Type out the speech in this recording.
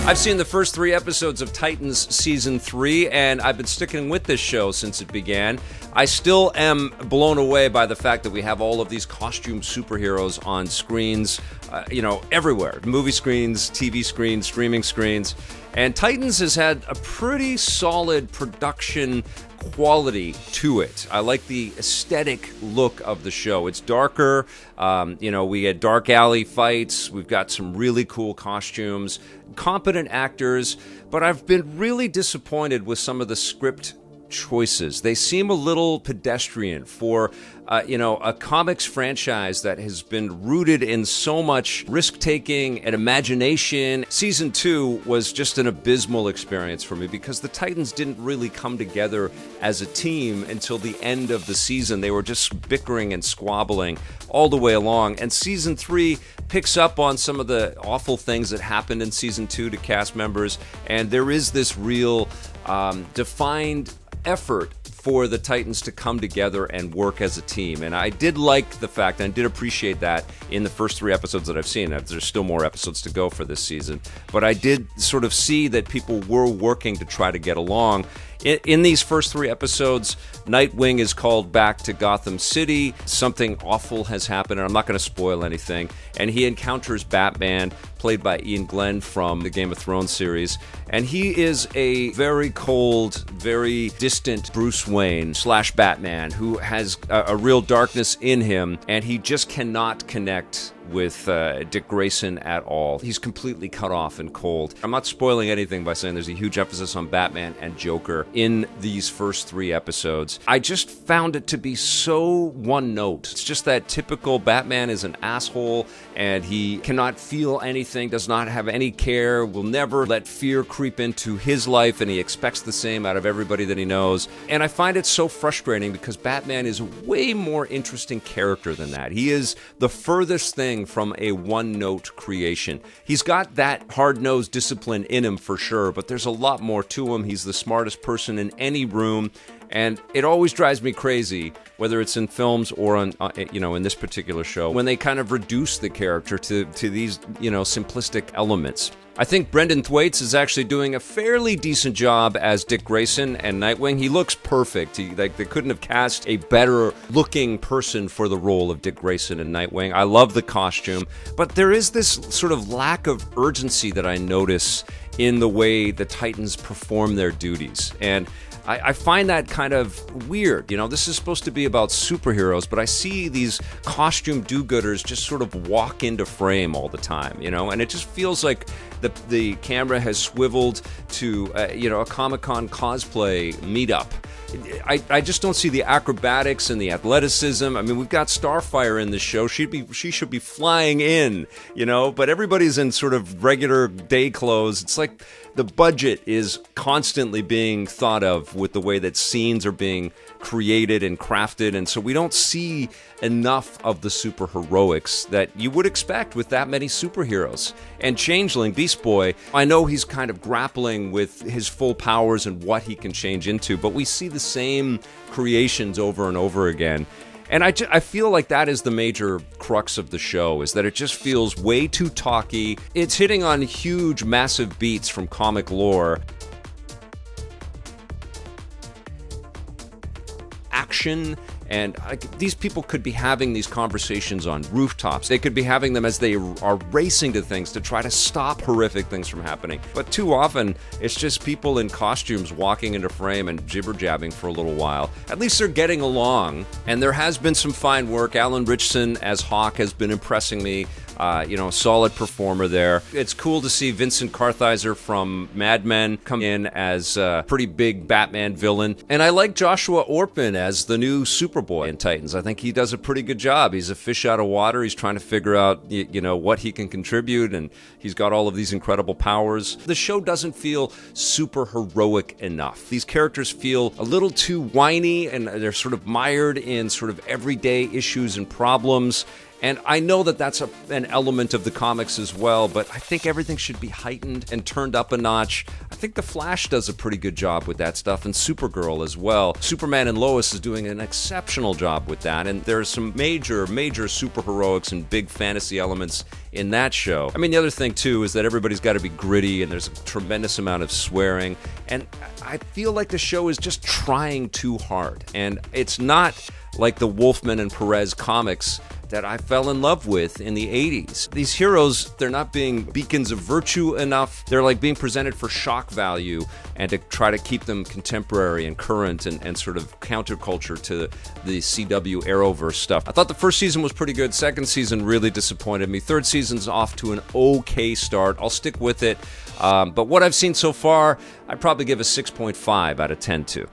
I've seen the first 3 episodes of Titans Season 3, and I've been sticking with this show since it began. I still am blown away by the fact that we have all of these costume superheroes on screens, everywhere. Movie screens, TV screens, streaming screens. And Titans has had a pretty solid production quality to it. I like the aesthetic look of the show. It's darker. We had dark alley fights. We've got some really cool costumes, competent actors, but I've been really disappointed with some of the script choices. They seem a little pedestrian for a comics franchise that has been rooted in so much risk-taking and imagination. Season 2 was just an abysmal experience for me because the Titans didn't really come together as a team until the end of the season. They were just bickering and squabbling all the way along. And Season 3 picks up on some of the awful things that happened in Season 2 to cast members, and there is this real defined effort for the Titans to come together and work as a team. And I did like the fact, and I did appreciate that in the first 3 episodes that I've seen. There's still more episodes to go for this season. But I did sort of see that people were working to try to get along. In these first 3 episodes, Nightwing is called back to Gotham City. Something awful has happened, and I'm not going to spoil anything. And he encounters Batman, played by Ian Glenn from the Game of Thrones series. And he is a very cold, very distant Bruce Wayne / Batman who has a real darkness in him, and he just cannot connect with Dick Grayson at all. He's completely cut off and cold. I'm not spoiling anything by saying there's a huge emphasis on Batman and Joker in these first 3 episodes. I just found it to be so one note. It's just that typical Batman is an asshole and he cannot feel anything, does not have any care, will never let fear creep into his life, and he expects the same out of everybody that he knows. And I find it so frustrating because Batman is a way more interesting character than that. He is the furthest thing from a one-note creation. He's got that hard-nosed discipline in him for sure, but there's a lot more to him. He's the smartest person in any room, and it always drives me crazy, whether it's in films or on, in this particular show, when they kind of reduce the character to these, simplistic elements. I think Brenton Thwaites is actually doing a fairly decent job as Dick Grayson and Nightwing. He looks perfect. They couldn't have cast a better looking person for the role of Dick Grayson and Nightwing. I love the costume, but there is this sort of lack of urgency that I notice in the way the Titans perform their duties. And I find that kind of weird. This is supposed to be about superheroes, but I see these costume do-gooders just sort of walk into frame all the time, and it just feels like the camera has swiveled to, a Comic-Con cosplay meetup. I just don't see the acrobatics and the athleticism. I mean, we've got Starfire in this show. She should be flying in, but everybody's in sort of regular day clothes. It's like the budget is constantly being thought of with the way that scenes are being created and crafted, and so we don't see enough of the super heroics that you would expect with that many superheroes. And Changeling, Beast Boy, I know he's kind of grappling with his full powers and what he can change into, but we see the same creations over and over again. And I feel like that is the major crux of the show, is that it just feels way too talky. It's hitting on huge, massive beats from comic lore. Action, and these people could be having these conversations on rooftops. They could be having them as they are racing to things to try to stop horrific things from happening. But too often, it's just people in costumes walking into frame and jibber-jabbing for a little while. At least they're getting along, and there has been some fine work. Alan Ritchson as Hawk has been impressing me. Solid performer there. It's cool to see Vincent Kartheiser from Mad Men come in as a pretty big Batman villain. And I like Joshua Orpin as the new Superboy in Titans. I think he does a pretty good job. He's a fish out of water. He's trying to figure out, what he can contribute, and he's got all of these incredible powers. The show doesn't feel super heroic enough. These characters feel a little too whiny, and they're sort of mired in sort of everyday issues and problems. And I know that that's an element of the comics as well, but I think everything should be heightened and turned up a notch. I think The Flash does a pretty good job with that stuff, and Supergirl as well. Superman and Lois is doing an exceptional job with that, and there's some major superheroics and big fantasy elements in that show. I mean, the other thing, too, is that everybody's got to be gritty, and there's a tremendous amount of swearing, and I feel like the show is just trying too hard, and it's not like the Wolfman and Perez comics that I fell in love with in the 80s. These heroes, they're not being beacons of virtue enough. They're like being presented for shock value and to try to keep them contemporary and current and sort of counterculture to the CW Arrowverse stuff. I thought the first season was pretty good. Second season really disappointed me. Third season's off to an okay start. I'll stick with it. But what I've seen so far, I'd probably give a 6.5 out of 10 to.